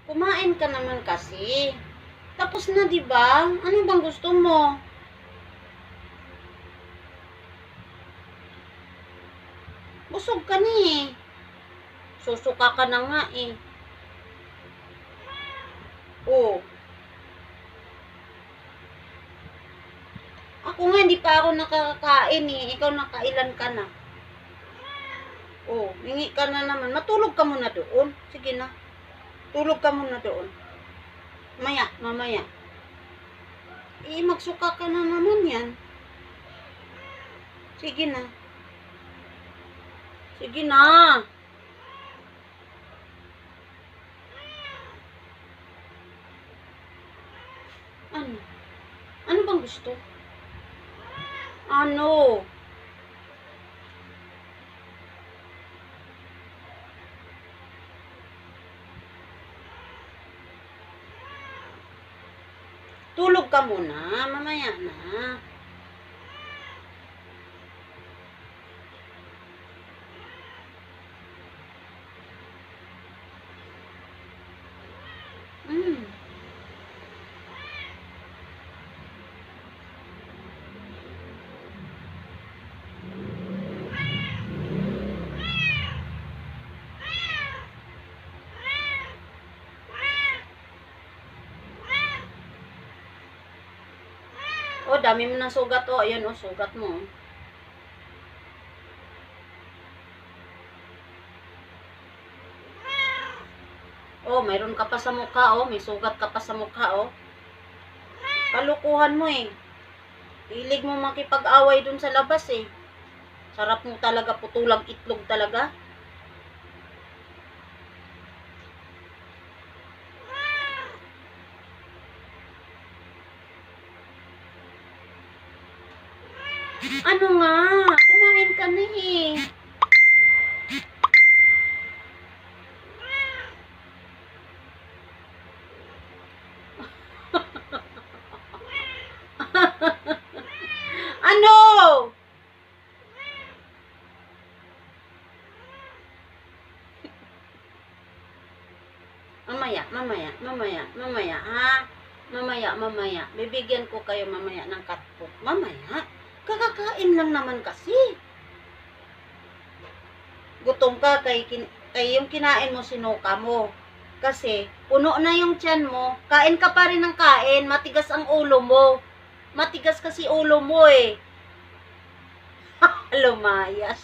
Kumain ka naman kasi. Tapos na, di ba? Ano bang gusto mo? Busog ka na eh. Susuka ka na nga eh. Oh. Ako nga, hindi pa ako nakakain eh. Ikaw nakailan ka na. Oh, hingi ka na naman. Matulog ka muna doon. Sige na. Tulog ka muna doon. Mamaya. Magsuka ka na naman yan. Sige na. Sige na. Ano? Ano bang gusto? Ano? Tulog ka muna. Mamaya na. Oh, dami mo ng sugat. Oh, ayan oh, sugat mo. Oh, mayroon ka pa sa mukha oh. May sugat ka pa sa mukha oh. Kalukuhan mo eh. Hilig mo makipag-away dun sa labas eh. Sarap mo talaga, putulang itlog talaga. Ano nga? Kumain ka na eh. Ano? Mamaya, ha? Mamaya. Bibigyan ko kayo mamaya ng cat food. Mamaya. Kakakain lang naman kasi. Gutom ka kay yung kinain mo, sinuka mo. Kasi, puno na yung tiyan mo. Kain ka pa rin ng kain. Matigas ang ulo mo. Matigas kasi ulo mo eh. Lumayas.